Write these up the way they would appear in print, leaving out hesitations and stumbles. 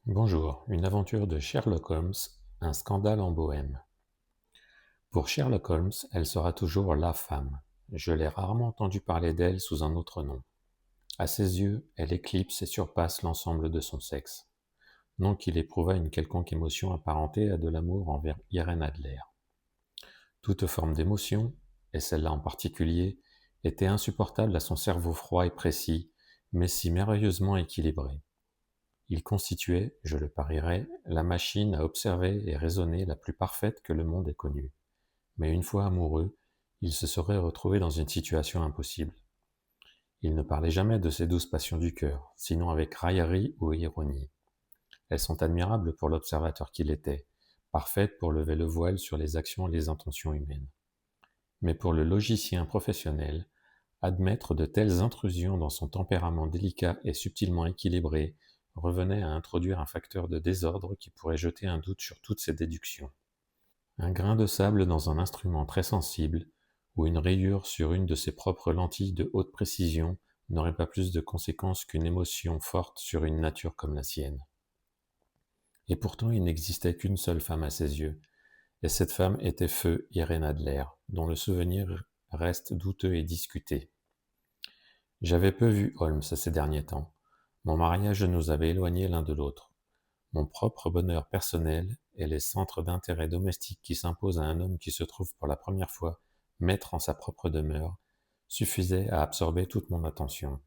Bonjour, une aventure de Sherlock Holmes, un scandale en Bohême. Pour Sherlock Holmes, elle sera toujours la femme. Je l'ai rarement entendu parler d'elle sous un autre nom. À ses yeux, elle éclipse et surpasse l'ensemble de son sexe. Non qu'il éprouvât une quelconque émotion apparentée à de l'amour envers Irène Adler. Toute forme d'émotion, et celle-là en particulier, était insupportable à son cerveau froid et précis, mais si merveilleusement équilibré. Il constituait, je le parierais, la machine à observer et raisonner la plus parfaite que le monde ait connue. Mais une fois amoureux, il se serait retrouvé dans une situation impossible. Il ne parlait jamais de ses douces passions du cœur, sinon avec raillerie ou ironie. Elles sont admirables pour l'observateur qu'il était, parfaites pour lever le voile sur les actions et les intentions humaines. Mais pour le logicien professionnel, admettre de telles intrusions dans son tempérament délicat et subtilement équilibré revenait à introduire un facteur de désordre qui pourrait jeter un doute sur toutes ses déductions. Un grain de sable dans un instrument très sensible, ou une rayure sur une de ses propres lentilles de haute précision n'aurait pas plus de conséquences qu'une émotion forte sur une nature comme la sienne. Et pourtant il n'existait qu'une seule femme à ses yeux, et cette femme était feu Irène Adler, dont le souvenir reste douteux et discuté. J'avais peu vu Holmes ces derniers temps. Mon mariage nous avait éloignés l'un de l'autre. Mon propre bonheur personnel et les centres d'intérêt domestiques qui s'imposent à un homme qui se trouve pour la première fois maître en sa propre demeure suffisaient à absorber toute mon attention.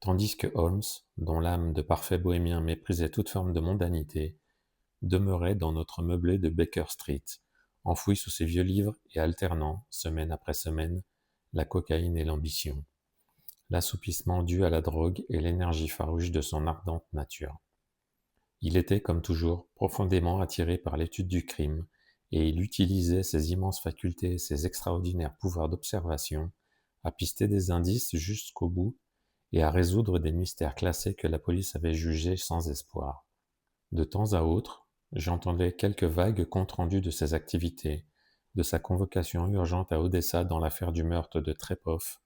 Tandis que Holmes, dont l'âme de parfait bohémien méprisait toute forme de mondanité, demeurait dans notre meublé de Baker Street, enfoui sous ses vieux livres et alternant, semaine après semaine, la cocaïne et l'ambition, l'assoupissement dû à la drogue et l'énergie farouche de son ardente nature. Il était, comme toujours, profondément attiré par l'étude du crime, et il utilisait ses immenses facultés et ses extraordinaires pouvoirs d'observation à pister des indices jusqu'au bout et à résoudre des mystères classés que la police avait jugés sans espoir. De temps à autre, j'entendais quelques vagues comptes rendus de ses activités, de sa convocation urgente à Odessa dans l'affaire du meurtre de Trepov,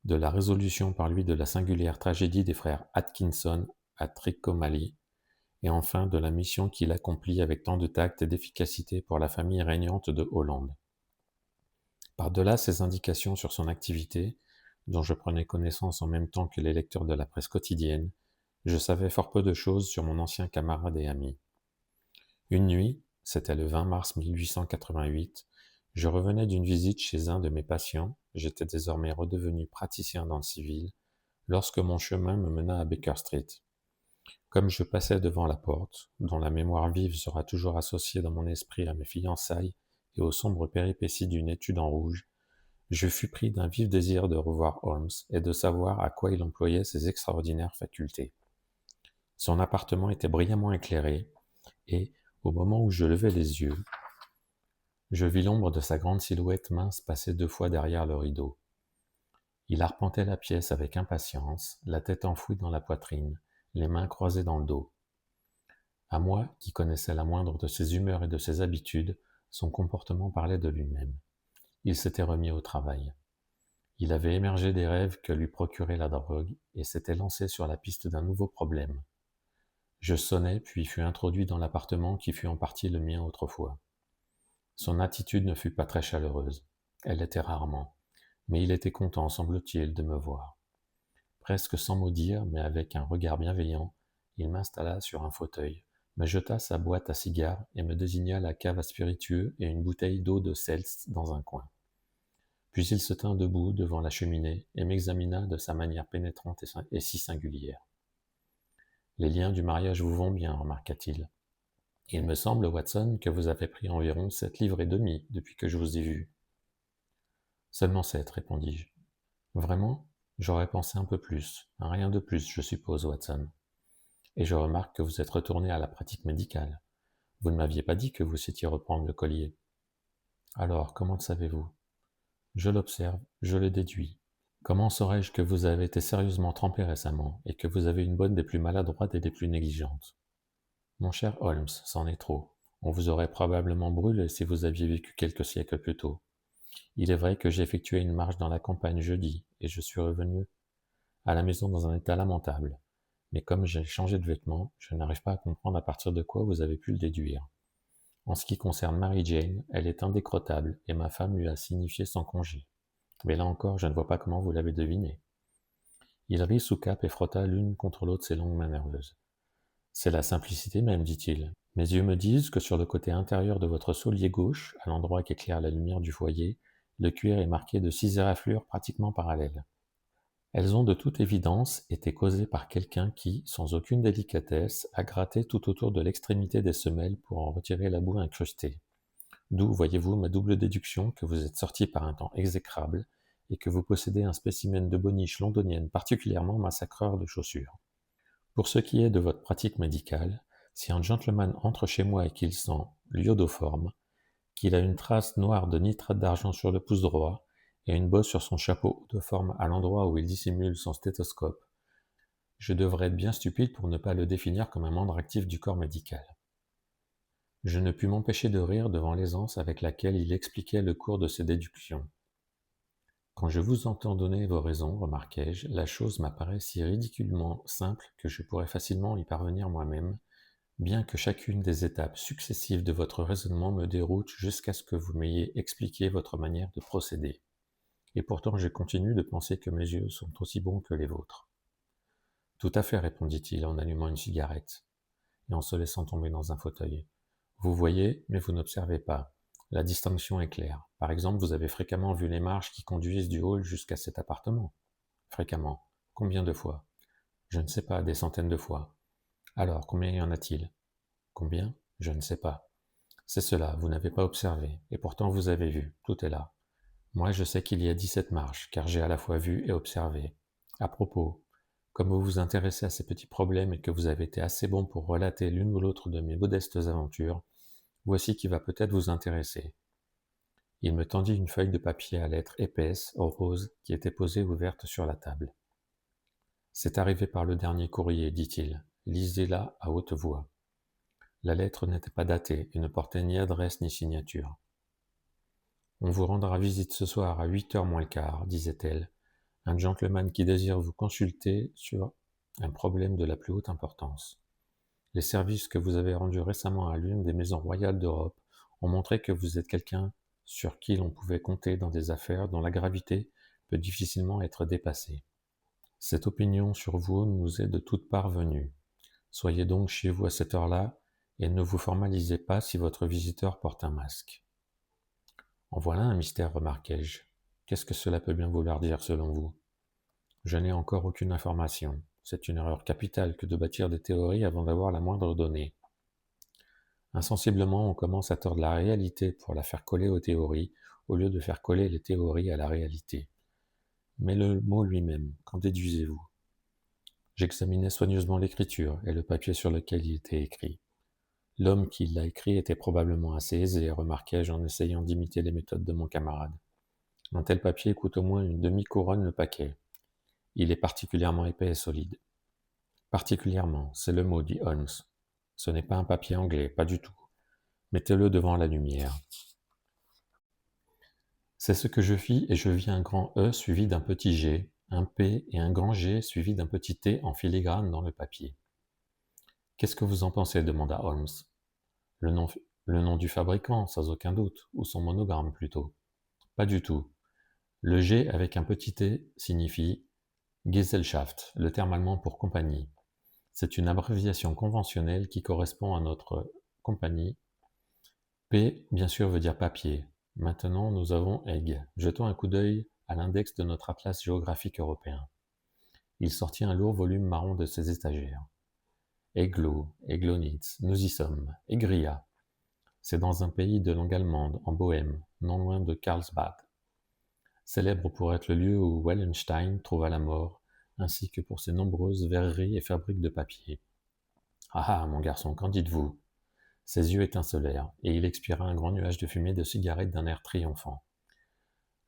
de la résolution par lui de la singulière tragédie des frères Atkinson à Trincomalee, et enfin de la mission qu'il accomplit avec tant de tact et d'efficacité pour la famille régnante de Hollande. Par-delà ces indications sur son activité, dont je prenais connaissance en même temps que les lecteurs de la presse quotidienne, je savais fort peu de choses sur mon ancien camarade et ami. Une nuit, c'était le 20 mars 1888, je revenais d'une visite chez un de mes patients, j'étais désormais redevenu praticien dans le civil, lorsque mon chemin me mena à Baker Street. Comme je passais devant la porte, dont la mémoire vive sera toujours associée dans mon esprit à mes fiançailles et aux sombres péripéties d'une étude en rouge, je fus pris d'un vif désir de revoir Holmes et de savoir à quoi il employait ses extraordinaires facultés. Son appartement était brillamment éclairé, et, au moment où je levai les yeux, je vis l'ombre de sa grande silhouette mince passer 2 fois derrière le rideau. Il arpentait la pièce avec impatience, la tête enfouie dans la poitrine, les mains croisées dans le dos. À moi, qui connaissais la moindre de ses humeurs et de ses habitudes, son comportement parlait de lui-même. Il s'était remis au travail. Il avait émergé des rêves que lui procurait la drogue et s'était lancé sur la piste d'un nouveau problème. Je sonnai, puis fus introduit dans l'appartement qui fut en partie le mien autrefois. Son attitude ne fut pas très chaleureuse. Elle l'était rarement. Mais il était content, semble-t-il, de me voir. Presque sans mot dire, mais avec un regard bienveillant, il m'installa sur un fauteuil, me jeta sa boîte à cigares et me désigna la cave à spiritueux et une bouteille d'eau de seltz dans un coin. Puis il se tint debout devant la cheminée et m'examina de sa manière pénétrante et si singulière. Les liens du mariage vous vont bien, remarqua-t-il. Il me semble, Watson, que vous avez pris environ 7 livres et demi depuis que je vous ai vu. Seulement 7, répondis-je. Vraiment? J'aurais pensé un peu plus. Rien de plus, je suppose, Watson. Et je remarque que vous êtes retourné à la pratique médicale. Vous ne m'aviez pas dit que vous souhaitiez reprendre le collier. Alors, comment le savez-vous? Je l'observe, je le déduis. Comment saurais-je que vous avez été sérieusement trempé récemment, et que vous avez une bonne des plus maladroites et des plus négligentes? Mon cher Holmes, c'en est trop. On vous aurait probablement brûlé si vous aviez vécu quelques siècles plus tôt. Il est vrai que j'ai effectué une marche dans la campagne jeudi, et je suis revenu à la maison dans un état lamentable. Mais comme j'ai changé de vêtements, je n'arrive pas à comprendre à partir de quoi vous avez pu le déduire. En ce qui concerne Mary Jane, elle est indécrottable, et ma femme lui a signifié son congé. Mais là encore, je ne vois pas comment vous l'avez deviné. Il rit sous cape et frotta l'une contre l'autre ses longues mains nerveuses. C'est la simplicité même, dit-il. Mes yeux me disent que sur le côté intérieur de votre soulier gauche, à l'endroit qu'éclaire la lumière du foyer, le cuir est marqué de 6 éraflures pratiquement parallèles. Elles ont de toute évidence été causées par quelqu'un qui, sans aucune délicatesse, a gratté tout autour de l'extrémité des semelles pour en retirer la boue incrustée. D'où, voyez-vous, ma double déduction que vous êtes sorti par un temps exécrable et que vous possédez un spécimen de boniche londonienne particulièrement massacreur de chaussures. Pour ce qui est de votre pratique médicale, si un gentleman entre chez moi et qu'il sent l'iodoforme, qu'il a une trace noire de nitrate d'argent sur le pouce droit et une bosse sur son chapeau odoforme à l'endroit où il dissimule son stéthoscope, je devrais être bien stupide pour ne pas le définir comme un membre actif du corps médical. Je ne pus m'empêcher de rire devant l'aisance avec laquelle il expliquait le cours de ses déductions. Quand je vous entends donner vos raisons, remarquai-je, la chose m'apparaît si ridiculement simple que je pourrais facilement y parvenir moi-même, bien que chacune des étapes successives de votre raisonnement me déroute jusqu'à ce que vous m'ayez expliqué votre manière de procéder. Et pourtant je continue de penser que mes yeux sont aussi bons que les vôtres. Tout à fait, répondit-il en allumant une cigarette, et en se laissant tomber dans un fauteuil. Vous voyez, mais vous n'observez pas. La distinction est claire. Par exemple, vous avez fréquemment vu les marches qui conduisent du hall jusqu'à cet appartement. Fréquemment. Combien de fois? Je ne sais pas, des centaines de fois. Alors, combien y en a-t-il? Combien? Je ne sais pas. C'est cela, vous n'avez pas observé, et pourtant vous avez vu, tout est là. Moi je sais qu'il y a 17 marches, car j'ai à la fois vu et observé. À propos, comme vous vous intéressez à ces petits problèmes et que vous avez été assez bon pour relater l'une ou l'autre de mes modestes aventures, voici qui va peut-être vous intéresser. Il me tendit une feuille de papier à lettres épaisses, rose, qui était posée ouverte sur la table. C'est arrivé par le dernier courrier, dit-il. Lisez-la à haute voix. La lettre n'était pas datée et ne portait ni adresse ni signature. On vous rendra visite ce soir à 8h moins le quart, disait-elle. Un gentleman qui désire vous consulter sur un problème de la plus haute importance. Les services que vous avez rendus récemment à l'une des maisons royales d'Europe ont montré que vous êtes quelqu'un sur qui l'on pouvait compter dans des affaires dont la gravité peut difficilement être dépassée. Cette opinion sur vous nous est de toutes parts venue. Soyez donc chez vous à cette heure-là et ne vous formalisez pas si votre visiteur porte un masque. En voilà un mystère, remarquai-je. Qu'est-ce que cela peut bien vouloir dire selon vous? Je n'ai encore aucune information. C'est une erreur capitale que de bâtir des théories avant d'avoir la moindre donnée. Insensiblement, on commence à tordre la réalité pour la faire coller aux théories, au lieu de faire coller les théories à la réalité. Mais le mot lui-même, qu'en déduisez-vous? J'examinais soigneusement l'écriture et le papier sur lequel il était écrit. L'homme qui l'a écrit était probablement assez aisé, remarquai-je en essayant d'imiter les méthodes de mon camarade. Un tel papier coûte au moins une demi-couronne le paquet. Il est particulièrement épais et solide. Particulièrement, c'est le mot, dit Holmes. Ce n'est pas un papier anglais, pas du tout. Mettez-le devant la lumière. C'est ce que je fis, et je vis un grand E suivi d'un petit G, un P et un grand G suivi d'un petit T en filigrane dans le papier. Qu'est-ce que vous en pensez? Demanda Holmes. Le nom du fabricant, sans aucun doute, ou son monogramme plutôt. Pas du tout. Le G avec un petit T signifie Gesellschaft, le terme allemand pour compagnie. C'est une abréviation conventionnelle qui correspond à notre compagnie. P, bien sûr, veut dire papier. Maintenant, nous avons Egg. Jetons un coup d'œil à l'index de notre atlas géographique européen. Il sortit un lourd volume marron de ses étagères. Eglo, Eglonitz, nous y sommes. Egria. C'est dans un pays de langue allemande, en Bohême, non loin de Karlsbad. Célèbre pour être le lieu où Wallenstein trouva la mort, ainsi que pour ses nombreuses verreries et fabriques de papier. Ah ah, mon garçon, qu'en dites-vous? Ses yeux étincelèrent, et il expira un grand nuage de fumée de cigarette d'un air triomphant.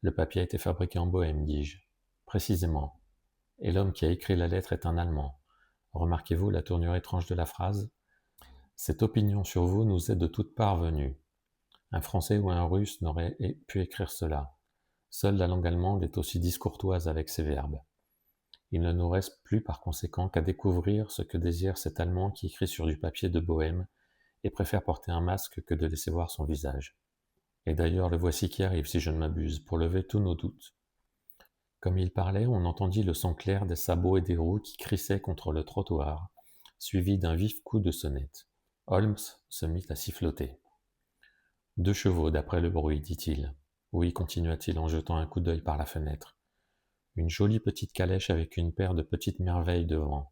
Le papier a été fabriqué en Bohême, dis-je. Précisément. Et l'homme qui a écrit la lettre est un Allemand. Remarquez-vous la tournure étrange de la phrase? Cette opinion sur vous nous est de toutes parts venue. Un Français ou un Russe n'aurait pu écrire cela. Seule la langue allemande est aussi discourtoise avec ses verbes. Il ne nous reste plus par conséquent qu'à découvrir ce que désire cet Allemand qui écrit sur du papier de Bohême et préfère porter un masque que de laisser voir son visage. Et d'ailleurs, le voici qui arrive, si je ne m'abuse, pour lever tous nos doutes. Comme il parlait, on entendit le son clair des sabots et des roues qui crissaient contre le trottoir, suivi d'un vif coup de sonnette. Holmes se mit à siffloter. 2 chevaux, d'après le bruit, dit-il. Oui, continua-t-il en jetant un coup d'œil par la fenêtre. Une jolie petite calèche avec une paire de petites merveilles devant.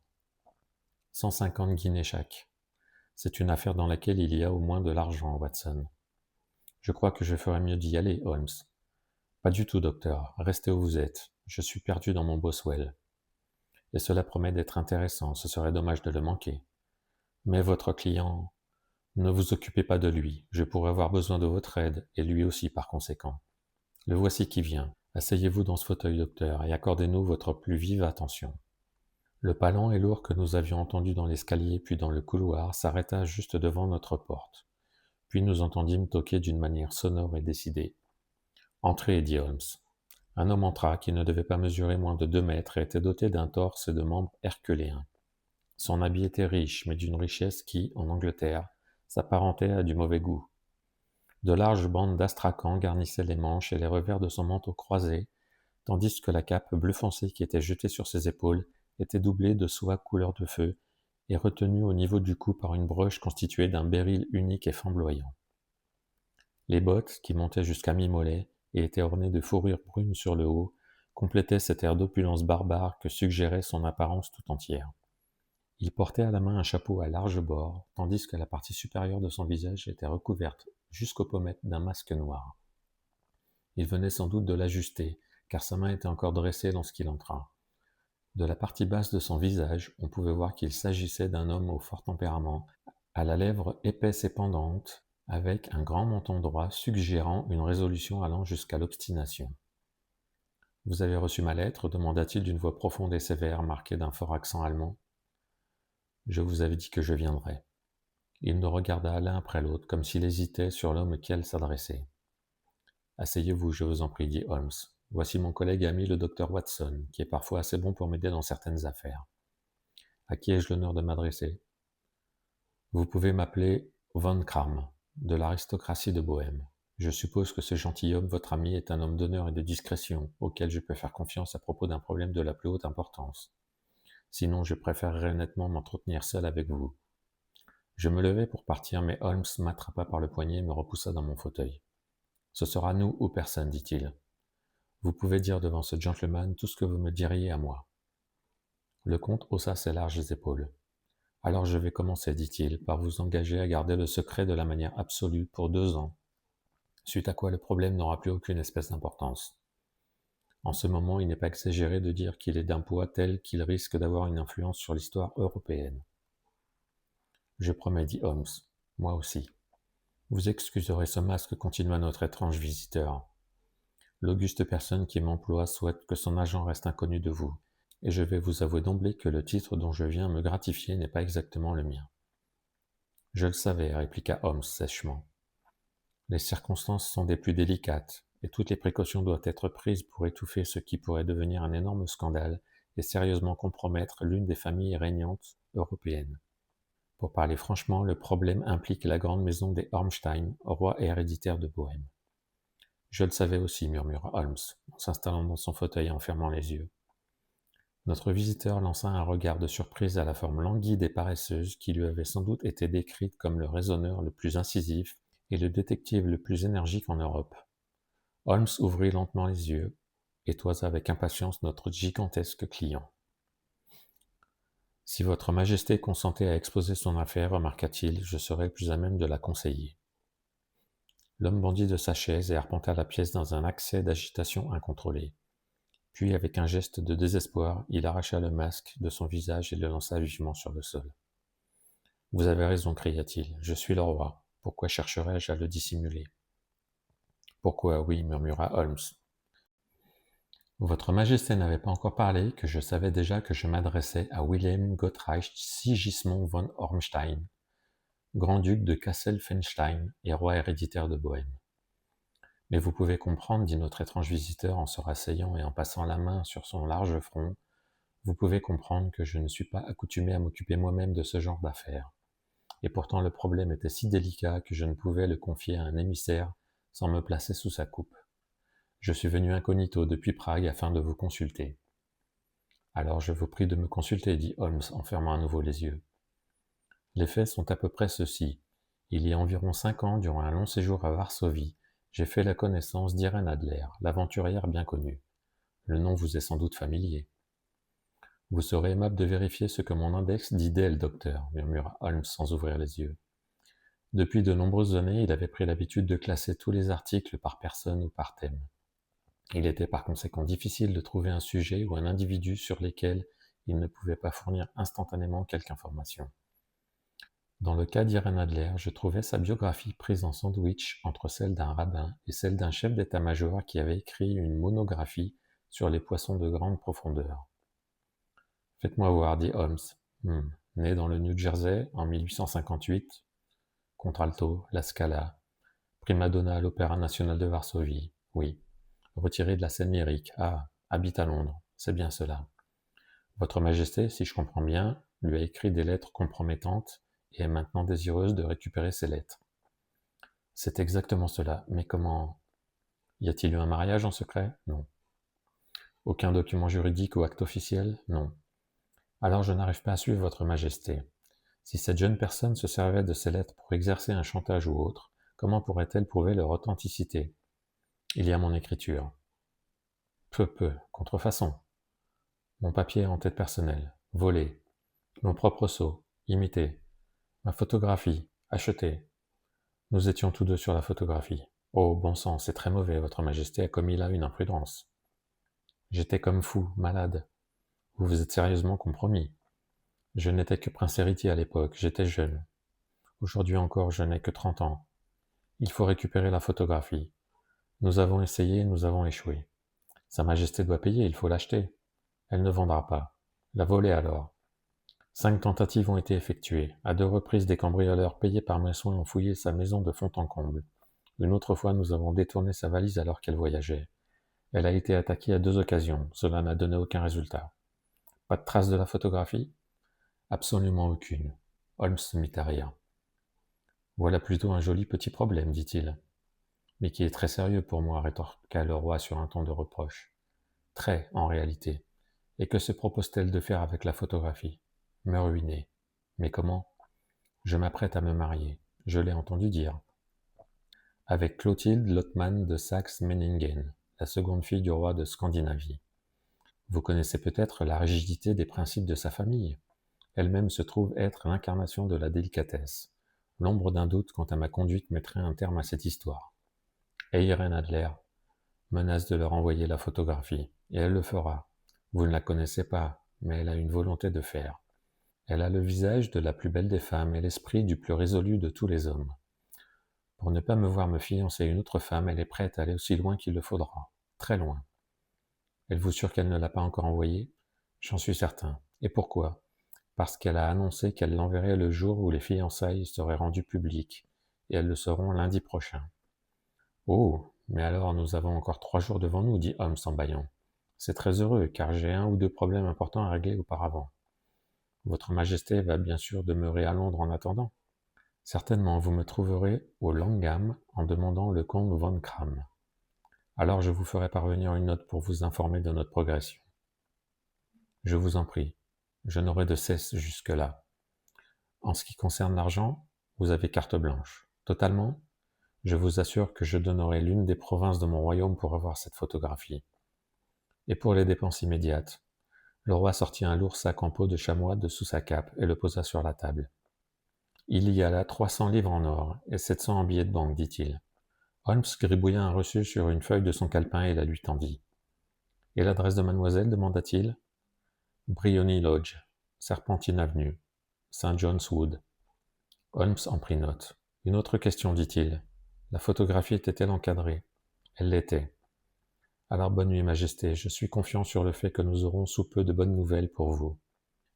150 guinées chaque. C'est une affaire dans laquelle il y a au moins de l'argent, Watson. Je crois que je ferais mieux d'y aller, Holmes. Pas du tout, docteur. Restez où vous êtes. Je suis perdu dans mon Boswell. Et cela promet d'être intéressant, ce serait dommage de le manquer. Mais votre client... Ne vous occupez pas de lui, je pourrais avoir besoin de votre aide, et lui aussi par conséquent. Le voici qui vient. Asseyez-vous dans ce fauteuil, docteur, et accordez-nous votre plus vive attention. Le pas lent et lourd que nous avions entendu dans l'escalier puis dans le couloir s'arrêta juste devant notre porte. Puis nous entendîmes toquer d'une manière sonore et décidée. Entrez, dit Holmes. Un homme entra qui ne devait pas mesurer moins de 2 mètres et était doté d'un torse et de membres herculéens. Son habit était riche, mais d'une richesse qui, en Angleterre, s'apparentait à du mauvais goût. De larges bandes d'astrakan garnissaient les manches et les revers de son manteau croisé, tandis que la cape bleu foncé qui était jetée sur ses épaules était doublée de soie couleur de feu et retenue au niveau du cou par une broche constituée d'un béryl unique et flamboyant. Les bottes, qui montaient jusqu'à mi-mollet et étaient ornées de fourrure brune sur le haut, complétaient cet air d'opulence barbare que suggérait son apparence tout entière. Il portait à la main un chapeau à large bord, tandis que la partie supérieure de son visage était recouverte jusqu'aux pommettes d'un masque noir. Il venait sans doute de l'ajuster, car sa main était encore dressée lorsqu'il entra. De la partie basse de son visage, on pouvait voir qu'il s'agissait d'un homme au fort tempérament, à la lèvre épaisse et pendante, avec un grand menton droit suggérant une résolution allant jusqu'à l'obstination. « Vous avez reçu ma lettre » demanda-t-il d'une voix profonde et sévère, marquée d'un fort accent allemand. « Je vous avais dit que je viendrais. » Il nous regarda l'un après l'autre, comme s'il hésitait sur l'homme auquel s'adresser. « Asseyez-vous, je vous en prie, dit Holmes. Voici mon collègue ami le docteur Watson, qui est parfois assez bon pour m'aider dans certaines affaires. À qui ai-je l'honneur de m'adresser? Vous pouvez m'appeler Von Kram, de l'aristocratie de Bohême. Je suppose que ce gentilhomme, votre ami, est un homme d'honneur et de discrétion, auquel je peux faire confiance à propos d'un problème de la plus haute importance. Sinon, je préférerais nettement m'entretenir seul avec vous. » Je me levai pour partir, mais Holmes m'attrapa par le poignet et me repoussa dans mon fauteuil. « Ce sera nous ou personne, dit-il. Vous pouvez dire devant ce gentleman tout ce que vous me diriez à moi. » Le comte haussa ses larges épaules. « Alors je vais commencer, dit-il, par vous engager à garder le secret de la manière absolue pour 2 ans, suite à quoi le problème n'aura plus aucune espèce d'importance. En ce moment, il n'est pas exagéré de dire qu'il est d'un poids tel qu'il risque d'avoir une influence sur l'histoire européenne. » Je promets, dit Holmes. Moi aussi. Vous excuserez ce masque, continua notre étrange visiteur. L'auguste personne qui m'emploie souhaite que son agent reste inconnu de vous, et je vais vous avouer d'emblée que le titre dont je viens me gratifier n'est pas exactement le mien. Je le savais, répliqua Holmes sèchement. Les circonstances sont des plus délicates, et toutes les précautions doivent être prises pour étouffer ce qui pourrait devenir un énorme scandale et sérieusement compromettre l'une des familles régnantes européennes. Pour parler franchement, le problème implique la grande maison des Ormstein, roi héréditaire de Bohême. Je le savais aussi, murmura Holmes, en s'installant dans son fauteuil et en fermant les yeux. Notre visiteur lança un regard de surprise à la forme languide et paresseuse qui lui avait sans doute été décrite comme le raisonneur le plus incisif et le détective le plus énergique en Europe. Holmes ouvrit lentement les yeux et toisa avec impatience notre gigantesque client. « Si votre Majesté consentait à exposer son affaire, remarqua-t-il, je serais le plus à même de la conseiller. » L'homme bondit de sa chaise et arpenta la pièce dans un accès d'agitation incontrôlée. Puis, avec un geste de désespoir, il arracha le masque de son visage et le lança vivement sur le sol. « Vous avez raison, cria-t-il, je suis le roi. Pourquoi chercherais-je à le dissimuler ?»« Pourquoi, oui, murmura Holmes. Votre Majesté n'avait pas encore parlé que je savais déjà que je m'adressais à Wilhelm Gottreich Sigismond von Ormstein, grand-duc de Kassel-Feinstein et roi héréditaire de Bohême. Mais vous pouvez comprendre, dit notre étrange visiteur en se rasseyant et en passant la main sur son large front, Vous pouvez comprendre que je ne suis pas accoutumé à m'occuper moi-même de ce genre d'affaires. Et pourtant le problème était si délicat que je ne pouvais le confier à un émissaire sans me placer sous sa coupe. Je suis venu incognito depuis Prague afin de vous consulter. Alors je vous prie de me consulter, dit Holmes en fermant à nouveau les yeux. Les faits sont à peu près ceux-ci. Il y a environ 5 ans, durant un long séjour à Varsovie, j'ai fait la connaissance d'Irene Adler, l'aventurière bien connue. Le nom vous est sans doute familier. Vous serez aimable de vérifier ce que mon index dit d'elle, docteur, murmura Holmes sans ouvrir les yeux. Depuis de nombreuses années, il avait pris l'habitude de classer tous les articles par personne ou par thème. Il était par conséquent difficile de trouver un sujet ou un individu sur lesquels il ne pouvait pas fournir instantanément quelque information. Dans le cas d'Irene Adler, je trouvais sa biographie prise en sandwich entre celle d'un rabbin et celle d'un chef d'état-major qui avait écrit une monographie sur les poissons de grande profondeur. Faites-moi voir, dit Holmes. Né dans le New Jersey en 1858, contralto, la Scala, prima donna à l'Opéra national de Varsovie, oui. Retiré de la scène lyrique, habite à Londres, c'est bien cela. Votre Majesté, si je comprends bien, lui a écrit des lettres compromettantes et est maintenant désireuse de récupérer ces lettres. C'est exactement cela, mais comment... Y a-t-il eu un mariage en secret? Non. Aucun document juridique ou acte officiel? Non. Alors je n'arrive pas à suivre votre Majesté. Si cette jeune personne se servait de ces lettres pour exercer un chantage ou autre, comment pourrait-elle prouver leur authenticité? Il y a mon écriture. Peu, contrefaçon. Mon papier en tête personnelle, volé. Mon propre sceau, imité. Ma photographie, achetée. Nous étions tous deux sur la photographie. Oh, bon sang, c'est très mauvais, votre Majesté a commis là une imprudence. J'étais comme fou, malade. Vous vous êtes sérieusement compromis. Je n'étais que prince héritier à l'époque, j'étais jeune. Aujourd'hui encore, je n'ai que 30 ans. Il faut récupérer la photographie. Nous avons essayé, nous avons échoué. Sa Majesté doit payer, il faut l'acheter. Elle ne vendra pas. La voler alors. 5 tentatives ont été effectuées. À 2 reprises, des cambrioleurs payés par mes soins ont fouillé sa maison de fond en comble. Une autre fois, nous avons détourné sa valise alors qu'elle voyageait. Elle a été attaquée à 2 occasions. Cela n'a donné aucun résultat. Pas de trace de la photographie? Absolument aucune. Holmes se mit à rire. Voilà plutôt un joli petit problème, dit-il. Mais qui est très sérieux pour moi, rétorqua le roi sur un ton de reproche. Très, en réalité. Et que se propose-t-elle de faire avec la photographie? Me ruiner. Mais comment? Je m'apprête à me marier. Je l'ai entendu dire. Avec Clotilde Lothman de Saxe-Meiningen, la seconde fille du roi de Scandinavie. Vous connaissez peut-être la rigidité des principes de sa famille. Elle-même se trouve être l'incarnation de la délicatesse. L'ombre d'un doute quant à ma conduite mettrait un terme à cette histoire. Et Irene Adler menace de leur envoyer la photographie, et elle le fera. Vous ne la connaissez pas, mais elle a une volonté de faire. Elle a le visage de la plus belle des femmes et l'esprit du plus résolu de tous les hommes. Pour ne pas me voir me fiancer à une autre femme, elle est prête à aller aussi loin qu'il le faudra, très loin. Êtes-vous sûr qu'elle ne l'a pas encore envoyé? J'en suis certain. Et pourquoi? Parce qu'elle a annoncé qu'elle l'enverrait le jour où les fiançailles seraient rendues publiques, et elles le seront lundi prochain. Oh, mais alors nous avons encore 3 jours devant nous, dit Holmes en bâillant. C'est très heureux, car j'ai 1 ou 2 problèmes importants à régler auparavant. Votre Majesté va bien sûr demeurer à Londres en attendant. Certainement, vous me trouverez au Langham en demandant le comte von Kram. Alors je vous ferai parvenir une note pour vous informer de notre progression. Je vous en prie, je n'aurai de cesse jusque-là. En ce qui concerne l'argent, vous avez carte blanche. Totalement? Je vous assure que je donnerai l'une des provinces de mon royaume pour avoir cette photographie. Et pour les dépenses immédiates, le roi sortit un lourd sac en peau de chamois de sous sa cape et le posa sur la table. Il y a là 300 livres en or et 700 en billets de banque, dit-il. Holmes gribouilla un reçu sur une feuille de son calepin et la lui tendit. Et l'adresse de mademoiselle, demanda-t-il. Briony Lodge, Serpentine Avenue, St. John's Wood. Holmes en prit note. Une autre question, dit-il. La photographie était-elle encadrée? Elle l'était. Alors bonne nuit, Majesté, je suis confiant sur le fait que nous aurons sous peu de bonnes nouvelles pour vous.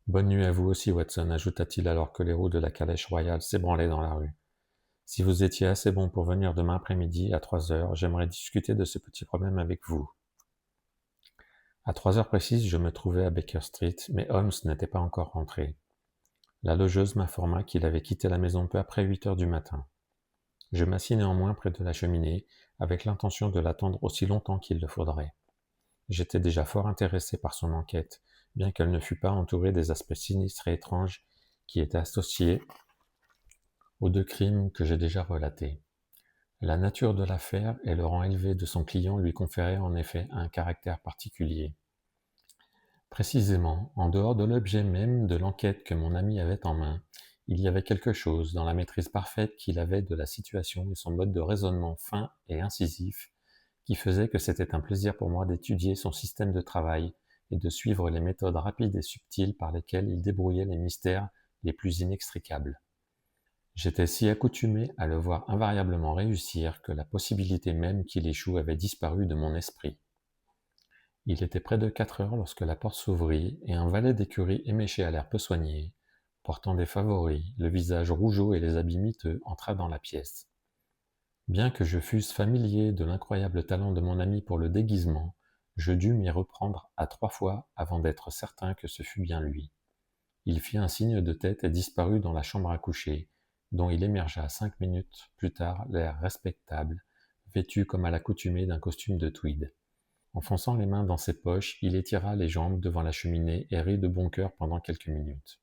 Bonne nuit à vous aussi, Watson, ajouta-t-il alors que les roues de la calèche royale s'ébranlaient dans la rue. Si vous étiez assez bon pour venir demain après-midi à 3 heures, j'aimerais discuter de ce petit problème avec vous. À 3 heures précises, je me trouvais à Baker Street, mais Holmes n'était pas encore rentré. La logeuse m'informa qu'il avait quitté la maison peu après 8 heures du matin. Je m'assis néanmoins près de la cheminée, avec l'intention de l'attendre aussi longtemps qu'il le faudrait. J'étais déjà fort intéressé par son enquête, bien qu'elle ne fût pas entourée des aspects sinistres et étranges qui étaient associés aux 2 crimes que j'ai déjà relatés. La nature de l'affaire et le rang élevé de son client lui conféraient en effet un caractère particulier. Précisément, en dehors de l'objet même de l'enquête que mon ami avait en main, il y avait quelque chose dans la maîtrise parfaite qu'il avait de la situation et son mode de raisonnement fin et incisif qui faisait que c'était un plaisir pour moi d'étudier son système de travail et de suivre les méthodes rapides et subtiles par lesquelles il débrouillait les mystères les plus inextricables. J'étais si accoutumé à le voir invariablement réussir que la possibilité même qu'il échoue avait disparu de mon esprit. Il était près de 4 heures lorsque la porte s'ouvrit et un valet d'écurie éméché à l'air peu soigné, portant des favoris, le visage rougeaud et les habits miteux, entra dans la pièce. Bien que je fusse familier de l'incroyable talent de mon ami pour le déguisement, je dus m'y reprendre à 3 fois avant d'être certain que ce fût bien lui. Il fit un signe de tête et disparut dans la chambre à coucher, dont il émergea 5 minutes plus tard, l'air respectable, vêtu comme à l'accoutumée d'un costume de tweed. Enfonçant les mains dans ses poches, il étira les jambes devant la cheminée et rit de bon cœur pendant quelques minutes.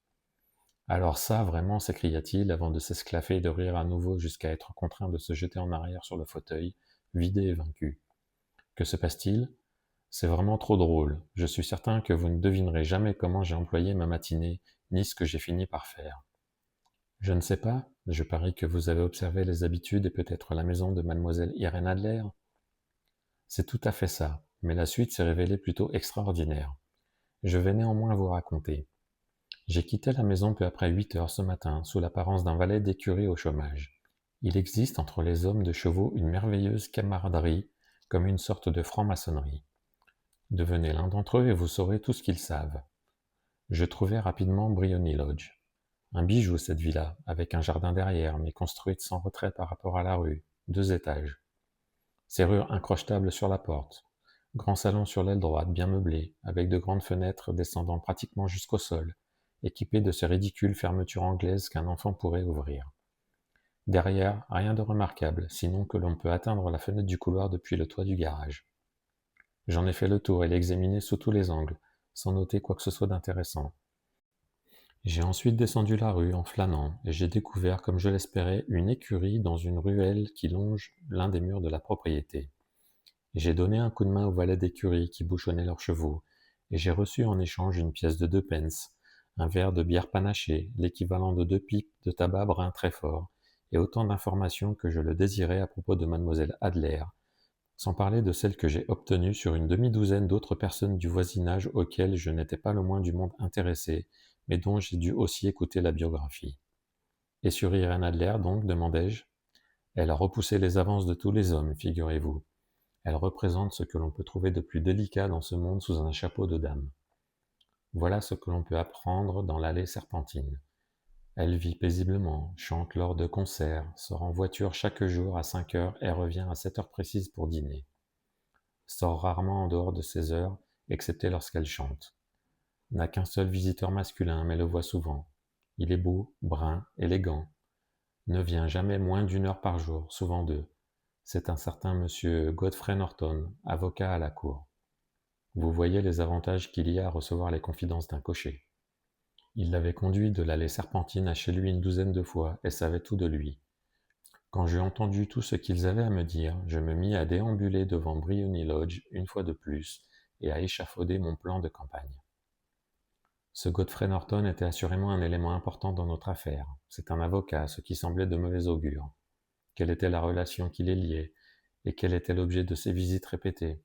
Alors ça, vraiment, s'écria-t-il, avant de s'esclaffer et de rire à nouveau jusqu'à être contraint de se jeter en arrière sur le fauteuil, vidé et vaincu. Que se passe-t-il? C'est vraiment trop drôle. Je suis certain que vous ne devinerez jamais comment j'ai employé ma matinée, ni ce que j'ai fini par faire. Je ne sais pas, je parie que vous avez observé les habitudes et peut-être la maison de mademoiselle Irène Adler. C'est tout à fait ça, mais la suite s'est révélée plutôt extraordinaire. Je vais néanmoins vous raconter. J'ai quitté la maison peu après 8 heures ce matin, sous l'apparence d'un valet d'écurie au chômage. Il existe entre les hommes de chevaux une merveilleuse camaraderie, comme une sorte de franc-maçonnerie. Devenez l'un d'entre eux et vous saurez tout ce qu'ils savent. Je trouvai rapidement Briony Lodge. Un bijou cette villa, avec un jardin derrière, mais construite sans retrait par rapport à la rue, 2 étages. Serrure incrochtable sur la porte. Grand salon sur l'aile droite, bien meublé, avec de grandes fenêtres descendant pratiquement jusqu'au sol, équipées de ces ridicules fermetures anglaises qu'un enfant pourrait ouvrir. Derrière, rien de remarquable, sinon que l'on peut atteindre la fenêtre du couloir depuis le toit du garage. J'en ai fait le tour et l'ai examiné sous tous les angles, sans noter quoi que ce soit d'intéressant. J'ai ensuite descendu la rue en flânant, et j'ai découvert, comme je l'espérais, une écurie dans une ruelle qui longe l'un des murs de la propriété. J'ai donné un coup de main aux valets d'écurie qui bouchonnaient leurs chevaux, et j'ai reçu en échange une pièce de 2 pence, un verre de bière panachée, l'équivalent de 2 pipes de tabac brun très fort, et autant d'informations que je le désirais à propos de mademoiselle Adler, sans parler de celles que j'ai obtenues sur une demi-douzaine d'autres personnes du voisinage auxquelles je n'étais pas le moins du monde intéressé, mais dont j'ai dû aussi écouter la biographie. Et sur Irène Adler, donc, demandai-je? Elle a repoussé les avances de tous les hommes, figurez-vous. Elle représente ce que l'on peut trouver de plus délicat dans ce monde sous un chapeau de dame. Voilà ce que l'on peut apprendre dans l'allée serpentine. Elle vit paisiblement, chante lors de concerts, sort en voiture chaque jour à 5 heures et revient à 7 heures précises pour dîner. Sort rarement en dehors de ces heures, excepté lorsqu'elle chante. N'a qu'un seul visiteur masculin, mais le voit souvent. Il est beau, brun, élégant. Ne vient jamais moins d'1 heure par jour, souvent 2. C'est un certain monsieur Godfrey Norton, avocat à la cour. Vous voyez les avantages qu'il y a à recevoir les confidences d'un cocher. Il l'avait conduit de l'allée Serpentine à chez lui une douzaine de fois et savait tout de lui. Quand j'eus entendu tout ce qu'ils avaient à me dire, je me mis à déambuler devant Briony Lodge une fois de plus et à échafauder mon plan de campagne. Ce Godfrey Norton était assurément un élément important dans notre affaire. C'est un avocat, ce qui semblait de mauvais augure. Quelle était la relation qui les liait, et quel était l'objet de ces visites répétées?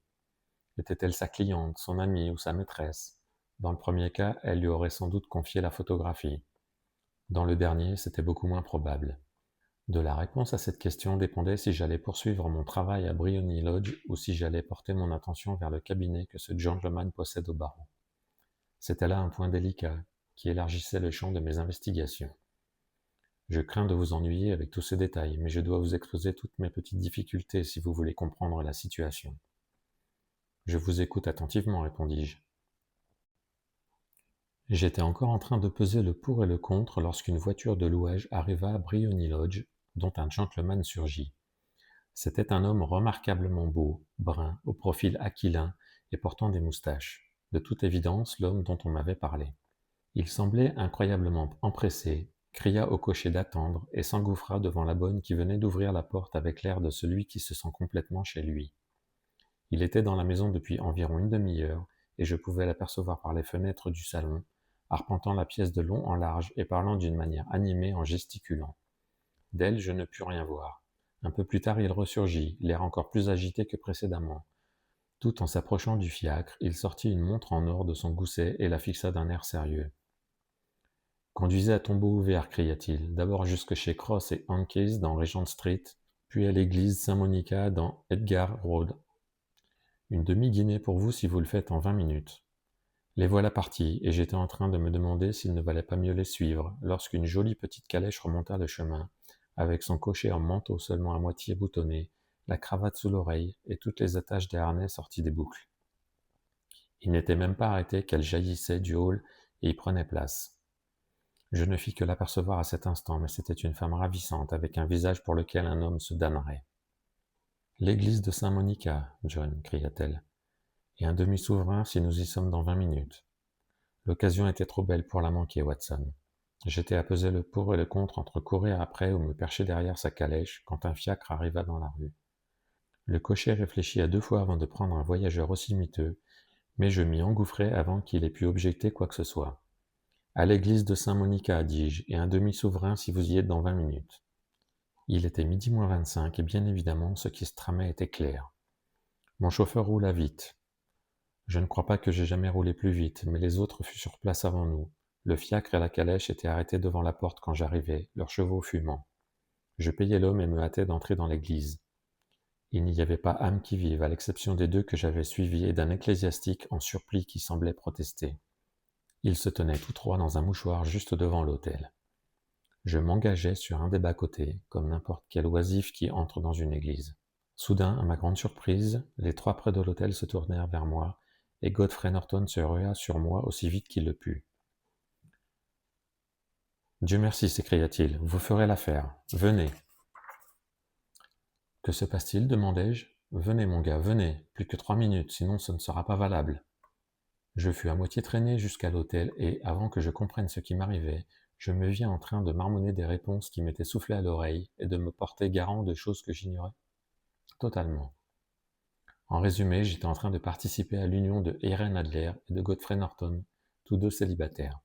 Était-elle sa cliente, son amie ou sa maîtresse? Dans le premier cas, elle lui aurait sans doute confié la photographie. Dans le dernier, c'était beaucoup moins probable. De la réponse à cette question dépendait si j'allais poursuivre mon travail à Briony Lodge ou si j'allais porter mon attention vers le cabinet que ce gentleman possède au barreau. C'était là un point délicat, qui élargissait le champ de mes investigations. Je crains de vous ennuyer avec tous ces détails, mais je dois vous exposer toutes mes petites difficultés si vous voulez comprendre la situation. Je vous écoute attentivement, répondis-je. J'étais encore en train de peser le pour et le contre lorsqu'une voiture de louage arriva à Briony Lodge, dont un gentleman surgit. C'était un homme remarquablement beau, brun, au profil aquilin et portant des moustaches. De toute évidence, l'homme dont on m'avait parlé. Il semblait incroyablement empressé, cria au cocher d'attendre et s'engouffra devant la bonne qui venait d'ouvrir la porte avec l'air de celui qui se sent complètement chez lui. Il était dans la maison depuis environ une demi-heure, et je pouvais l'apercevoir par les fenêtres du salon, arpentant la pièce de long en large et parlant d'une manière animée en gesticulant. D'elle, je ne pus rien voir. Un peu plus tard, il ressurgit, l'air encore plus agité que précédemment. Tout en s'approchant du fiacre, il sortit une montre en or de son gousset et la fixa d'un air sérieux. Conduisez à tombeau ouvert, cria-t-il, d'abord jusque chez Cross et Hankins dans Regent Street, puis à l'église Saint-Monica dans Edgar Road. Une demi-guinée pour vous si vous le faites en 20 minutes. Les voilà partis, et j'étais en train de me demander s'il ne valait pas mieux les suivre, lorsqu'une jolie petite calèche remonta le chemin, avec son cocher en manteau seulement à moitié boutonné, la cravate sous l'oreille, et toutes les attaches des harnais sorties des boucles. Il n'était même pas arrêté qu'elle jaillissait du hall et y prenait place. Je ne fis que l'apercevoir à cet instant, mais c'était une femme ravissante, avec un visage pour lequel un homme se damnerait. L'église de Saint-Monica, John, cria-t-elle, et un demi-souverain si nous y sommes dans 20 minutes. L'occasion était trop belle pour la manquer, Watson. J'étais à peser le pour et le contre entre courir après ou me percher derrière sa calèche quand un fiacre arriva dans la rue. Le cocher réfléchit à 2 fois avant de prendre un voyageur aussi miteux, mais je m'y engouffrai avant qu'il ait pu objecter quoi que ce soit. À l'église de Saint-Monica, dis-je, et un demi-souverain si vous y êtes dans 20 minutes. Il était midi moins 25 et bien évidemment ce qui se tramait était clair. Mon chauffeur roula vite. Je ne crois pas que j'ai jamais roulé plus vite, mais les autres furent sur place avant nous. Le fiacre et la calèche étaient arrêtés devant la porte quand j'arrivai, leurs chevaux fumant. Je payai l'homme et me hâtai d'entrer dans l'église. Il n'y avait pas âme qui vive, à l'exception des 2 que j'avais suivis et d'un ecclésiastique en surplis qui semblait protester. Ils se tenaient tous 3 dans un mouchoir juste devant l'autel. Je m'engageai sur un des bas-côtés, comme n'importe quel oisif qui entre dans une église. Soudain, à ma grande surprise, les 3 près de l'autel se tournèrent vers moi, et Godfrey Norton se rua sur moi aussi vite qu'il le put. « Dieu merci, s'écria-t-il, vous ferez l'affaire. Venez. » « Que se passe-t-il ? Demandai-je. « Venez, mon gars, venez. Plus que 3 minutes, sinon ce ne sera pas valable. » Je fus à moitié traîné jusqu'à l'autel et, avant que je comprenne ce qui m'arrivait, je me vis en train de marmonner des réponses qui m'étaient soufflées à l'oreille et de me porter garant de choses que j'ignorais totalement. En résumé, j'étais en train de participer à l'union de Irene Adler et de Godfrey Norton, tous 2 célibataires.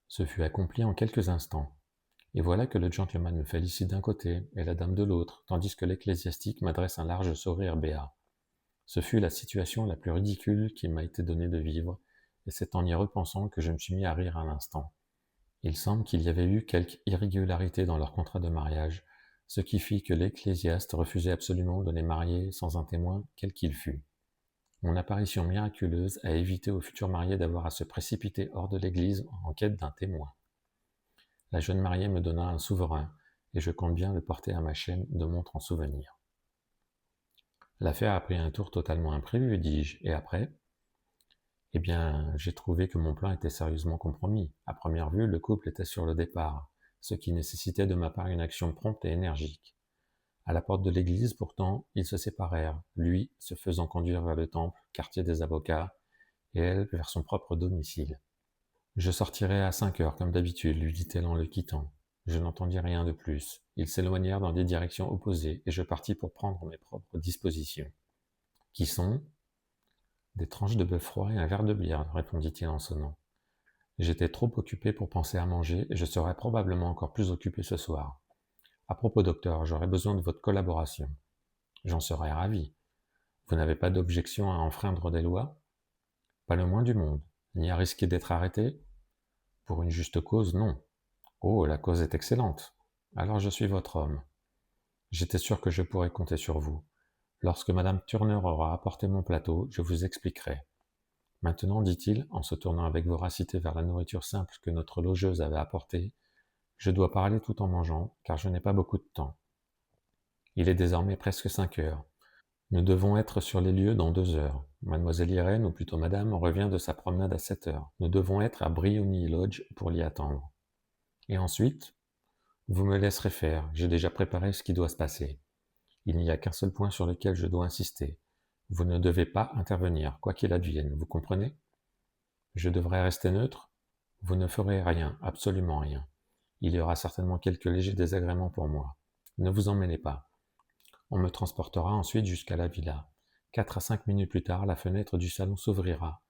Ce fut accompli en quelques instants. Et voilà que le gentleman me félicite d'un côté et la dame de l'autre, tandis que l'ecclésiastique m'adresse un large sourire béat. Ce fut la situation la plus ridicule qu'il m'a été donné de vivre, et c'est en y repensant que je me suis mis à rire à l'instant. Il semble qu'il y avait eu quelque irrégularité dans leur contrat de mariage, ce qui fit que l'ecclésiaste refusait absolument de les marier sans un témoin quel qu'il fût. Mon apparition miraculeuse a évité aux futurs mariés d'avoir à se précipiter hors de l'église en quête d'un témoin. La jeune mariée me donna un souverain, et je compte bien le porter à ma chaîne de montre en souvenir. L'affaire a pris un tour totalement imprévu, dis-je, et après ? Eh bien, j'ai trouvé que mon plan était sérieusement compromis. À première vue, le couple était sur le départ, ce qui nécessitait de ma part une action prompte et énergique. À la porte de l'église, pourtant, ils se séparèrent, lui se faisant conduire vers le temple, quartier des avocats, et elle vers son propre domicile. « Je sortirai à 5 heures, comme d'habitude, lui dit-elle en le quittant. Je n'entendis rien de plus. Ils s'éloignèrent dans des directions opposées, et je partis pour prendre mes propres dispositions. Qui sont ? Des tranches de bœuf froid et un verre de bière, répondit-il en sonnant. J'étais trop occupé pour penser à manger, et je serai probablement encore plus occupé ce soir. À propos, docteur, j'aurai besoin de votre collaboration. J'en serais ravi. Vous n'avez pas d'objection à enfreindre des lois ? Pas le moins du monde. Ni à risquer d'être arrêté ? Pour une juste cause, non. Oh, la cause est excellente. Alors je suis votre homme. J'étais sûr que je pourrais compter sur vous. Lorsque Madame Turner aura apporté mon plateau, je vous expliquerai. Maintenant, dit-il, en se tournant avec voracité vers la nourriture simple que notre logeuse avait apportée, je dois parler tout en mangeant, car je n'ai pas beaucoup de temps. Il est désormais presque 5 heures. Nous devons être sur les lieux dans 2 heures. Mademoiselle Irène, ou plutôt madame, revient de sa promenade à 7 heures. Nous devons être à Briony Lodge pour l'y attendre. Et ensuite, vous me laisserez faire, j'ai déjà préparé ce qui doit se passer. Il n'y a qu'un seul point sur lequel je dois insister. Vous ne devez pas intervenir, quoi qu'il advienne, vous comprenez? Je devrais rester neutre? Vous ne ferez rien, absolument rien. Il y aura certainement quelques légers désagréments pour moi. Ne vous en mêlez pas. On me transportera ensuite jusqu'à la villa. 4 à 5 minutes plus tard, la fenêtre du salon s'ouvrira.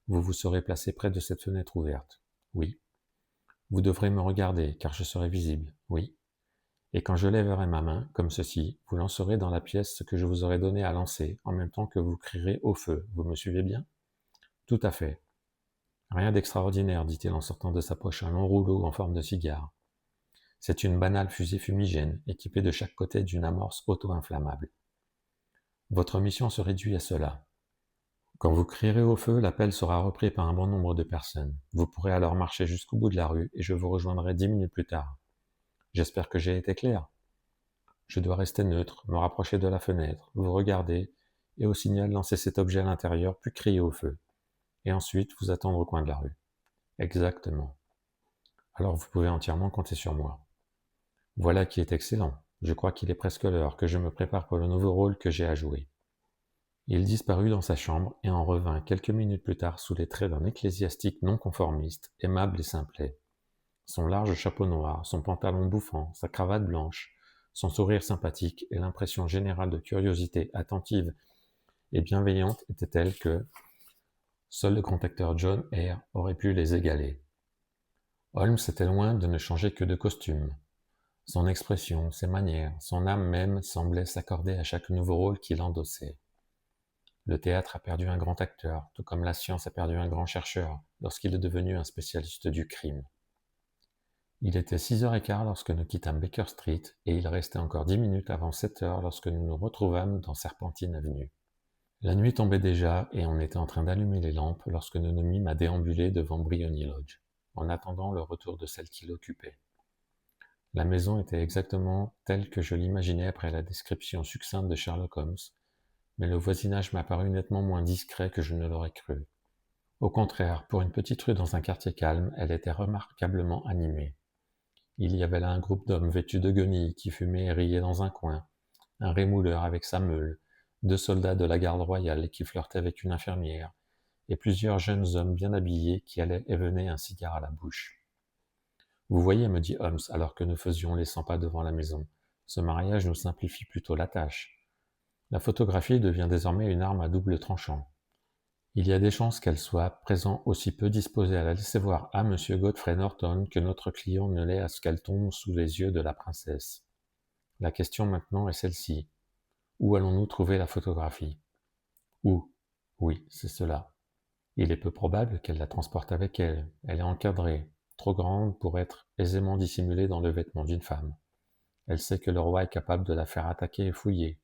Vous vous serez placé près de cette fenêtre ouverte. Oui. Vous devrez me regarder, car je serai visible. Oui. Et quand je lèverai ma main, comme ceci, vous lancerez dans la pièce ce que je vous aurai donné à lancer, en même temps que vous crierez au feu. Vous me suivez bien? Tout à fait. Rien d'extraordinaire, dit-il en sortant de sa poche un long rouleau en forme de cigare. C'est une banale fusée fumigène, équipée de chaque côté d'une amorce auto-inflammable. Votre mission se réduit à cela. Quand vous crierez au feu, l'appel sera repris par un bon nombre de personnes. Vous pourrez alors marcher jusqu'au bout de la rue et je vous rejoindrai 10 minutes plus tard. J'espère que j'ai été clair. Je dois rester neutre, me rapprocher de la fenêtre, vous regarder, et au signal lancer cet objet à l'intérieur, puis crier au feu. Et ensuite vous attendre au coin de la rue. Exactement. Alors vous pouvez entièrement compter sur moi. Voilà qui est excellent. Je crois qu'il est presque l'heure que je me prépare pour le nouveau rôle que j'ai à jouer. Il disparut dans sa chambre et en revint quelques minutes plus tard sous les traits d'un ecclésiastique non-conformiste, aimable et simplet. Son large chapeau noir, son pantalon bouffant, sa cravate blanche, son sourire sympathique et l'impression générale de curiosité attentive et bienveillante étaient telles que seul le grand acteur John Eyre aurait pu les égaler. Holmes était loin de ne changer que de costume. Son expression, ses manières, son âme même semblaient s'accorder à chaque nouveau rôle qu'il endossait. Le théâtre a perdu un grand acteur, tout comme la science a perdu un grand chercheur, lorsqu'il est devenu un spécialiste du crime. Il était 6h15 lorsque nous quittâmes Baker Street, et il restait encore 10 minutes avant 7 heures lorsque nous nous retrouvâmes dans Serpentine Avenue. La nuit tombait déjà, et on était en train d'allumer les lampes lorsque nous nous mîmes à déambuler devant Briony Lodge, en attendant le retour de celle qui l'occupait. La maison était exactement telle que je l'imaginais après la description succincte de Sherlock Holmes, mais le voisinage m'apparut nettement moins discret que je ne l'aurais cru. Au contraire, pour une petite rue dans un quartier calme, elle était remarquablement animée. Il y avait là un groupe d'hommes vêtus de guenilles qui fumaient et riaient dans un coin, un rémouleur avec sa meule, 2 soldats de la garde royale qui flirtaient avec une infirmière, et plusieurs jeunes hommes bien habillés qui allaient et venaient un cigare à la bouche. Vous voyez, me dit Holmes, alors que nous faisions les 100 pas devant la maison, ce mariage nous simplifie plutôt la tâche. La photographie devient désormais une arme à double tranchant. Il y a des chances qu'elle soit, présent, aussi peu disposée à la laisser voir à M. Godfrey Norton que notre client ne l'est à ce qu'elle tombe sous les yeux de la princesse. La question maintenant est celle-ci. Où allons-nous trouver la photographie? Où? Oui, c'est cela. Il est peu probable qu'elle la transporte avec elle. Elle est encadrée, trop grande pour être aisément dissimulée dans le vêtement d'une femme. Elle sait que le roi est capable de la faire attaquer et fouiller.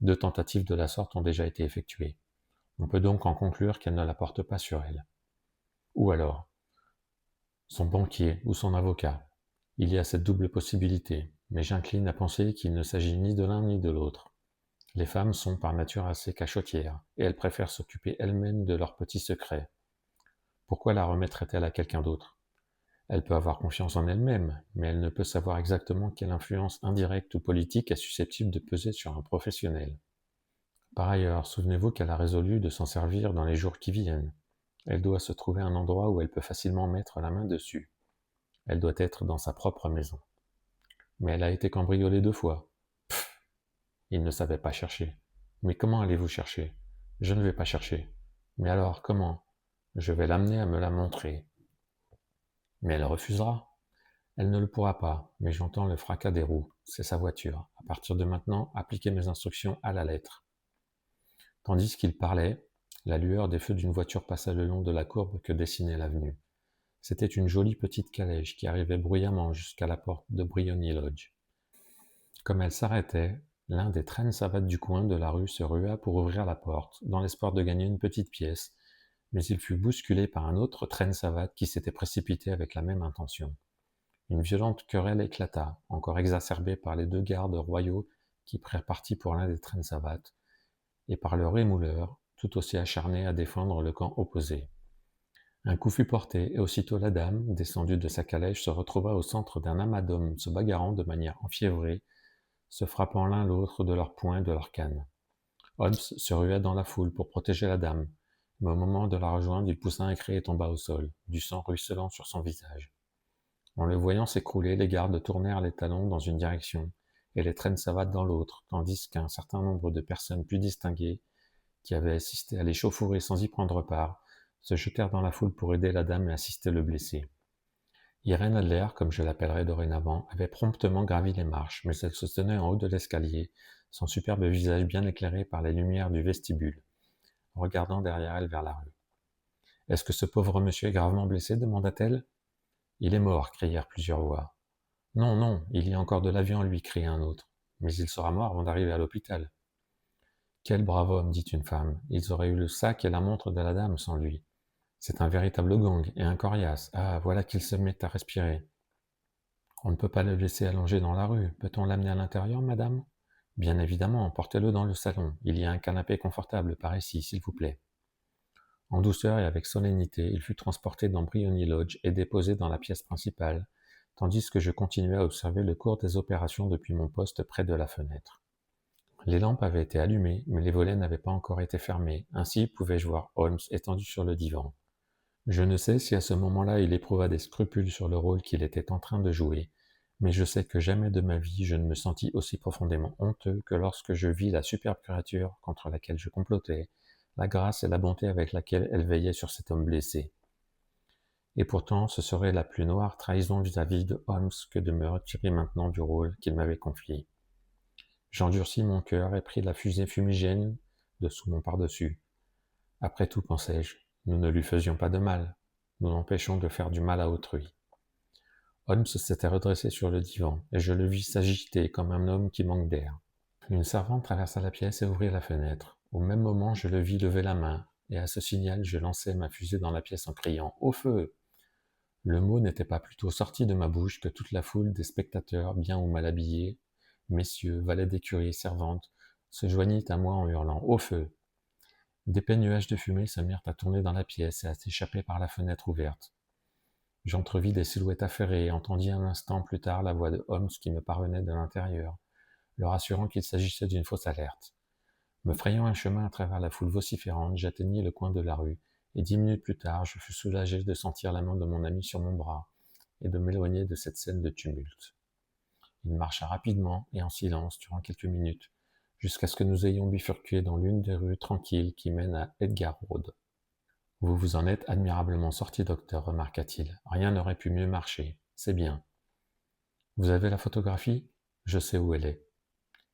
2 tentatives de la sorte ont déjà été effectuées. On peut donc en conclure qu'elle ne la porte pas sur elle. Ou alors, son banquier ou son avocat. Il y a cette double possibilité, mais j'incline à penser qu'il ne s'agit ni de l'un ni de l'autre. Les femmes sont par nature assez cachottières, et elles préfèrent s'occuper elles-mêmes de leurs petits secrets. Pourquoi la remettrait-elle à quelqu'un d'autre? Elle peut avoir confiance en elle-même, mais elle ne peut savoir exactement quelle influence indirecte ou politique est susceptible de peser sur un professionnel. Par ailleurs, souvenez-vous qu'elle a résolu de s'en servir dans les jours qui viennent. Elle doit se trouver un endroit où elle peut facilement mettre la main dessus. Elle doit être dans sa propre maison. Mais elle a été cambriolée 2 fois. Pfff! Il ne savait pas chercher. Mais comment allez-vous chercher? Je ne vais pas chercher. Mais alors, comment? Je vais l'amener à me la montrer. Mais elle refusera. Elle ne le pourra pas, mais j'entends le fracas des roues. C'est sa voiture. À partir de maintenant, appliquez mes instructions à la lettre. Tandis qu'il parlait, la lueur des feux d'une voiture passa le long de la courbe que dessinait l'avenue. C'était une jolie petite calèche qui arrivait bruyamment jusqu'à la porte de Briony Lodge. Comme elle s'arrêtait, l'un des traînes savates du coin de la rue se rua pour ouvrir la porte, dans l'espoir de gagner une petite pièce, mais il fut bousculé par un autre traîne savate qui s'était précipité avec la même intention. Une violente querelle éclata, encore exacerbée par les 2 gardes royaux qui prirent parti pour l'un des traînes savates, et par le rémouleur, tout aussi acharné à défendre le camp opposé. Un coup fut porté, et aussitôt la dame, descendue de sa calèche, se retrouva au centre d'un amas d'hommes se bagarrant de manière enfiévrée, se frappant l'un l'autre de leurs poings et de leurs cannes. Holmes se rua dans la foule pour protéger la dame, mais au moment de la rejoindre, il poussa un cri et tomba au sol, du sang ruisselant sur son visage. En le voyant s'écrouler, les gardes tournèrent les talons dans une direction et les traînes savates dans l'autre, tandis qu'un certain nombre de personnes plus distinguées, qui avaient assisté à l'échauffourée sans y prendre part, se jetèrent dans la foule pour aider la dame et assister le blessé. Irène Adler, comme je l'appellerai dorénavant, avait promptement gravi les marches, mais elle se tenait en haut de l'escalier, son superbe visage bien éclairé par les lumières du vestibule, regardant derrière elle vers la rue. « Est-ce que ce pauvre monsieur est gravement blessé ?» demanda-t-elle. « Il est mort », crièrent plusieurs voix. « Non, non, il y a encore de la vie en lui » cria un autre. « Mais il sera mort avant d'arriver à l'hôpital. »« Quel brave homme » dit une femme. « Ils auraient eu le sac et la montre de la dame sans lui. C'est un véritable gang et un coriace. Ah, voilà qu'il se met à respirer. » « On ne peut pas le laisser allongé dans la rue. Peut-on l'amener à l'intérieur, madame ?»« Bien évidemment, emportez-le dans le salon. Il y a un canapé confortable par ici, s'il vous plaît. » En douceur et avec solennité, il fut transporté dans Briony Lodge et déposé dans la pièce principale, tandis que je continuais à observer le cours des opérations depuis mon poste près de la fenêtre. Les lampes avaient été allumées, mais les volets n'avaient pas encore été fermés, ainsi pouvais-je voir Holmes étendu sur le divan. Je ne sais si à ce moment-là il éprouva des scrupules sur le rôle qu'il était en train de jouer, mais je sais que jamais de ma vie je ne me sentis aussi profondément honteux que lorsque je vis la superbe créature contre laquelle je complotais, la grâce et la bonté avec laquelle elle veillait sur cet homme blessé. Et pourtant, ce serait la plus noire trahison vis-à-vis de Holmes que de me retirer maintenant du rôle qu'il m'avait confié. J'endurcis mon cœur et pris la fusée fumigène de sous mon pardessus. Après tout, pensai-je, nous ne lui faisions pas de mal, nous l'empêchons de faire du mal à autrui. Holmes s'était redressé sur le divan, et je le vis s'agiter comme un homme qui manque d'air. Une servante traversa la pièce et ouvrit la fenêtre. Au même moment, je le vis lever la main, et à ce signal, je lançai ma fusée dans la pièce en criant « Au feu !» Le mot n'était pas plutôt sorti de ma bouche que toute la foule des spectateurs, bien ou mal habillés, messieurs, valets d'écurie, servantes, se joignit à moi en hurlant « Au feu !» D'épais nuages de fumée se mirent à tourner dans la pièce et à s'échapper par la fenêtre ouverte. J'entrevis des silhouettes affairées et entendis un instant plus tard la voix de Holmes qui me parvenait de l'intérieur, leur assurant qu'il s'agissait d'une fausse alerte. Me frayant un chemin à travers la foule vociférante, j'atteignis le coin de la rue, et 10 minutes plus tard, je fus soulagé de sentir la main de mon ami sur mon bras et de m'éloigner de cette scène de tumulte. Il marcha rapidement et en silence durant quelques minutes, jusqu'à ce que nous ayons bifurqué dans l'une des rues tranquilles qui mènent à Edgar Road. « Vous vous en êtes admirablement sorti, docteur, remarqua-t-il. Rien n'aurait pu mieux marcher. C'est bien. Vous avez la photographie ? Je sais où elle est.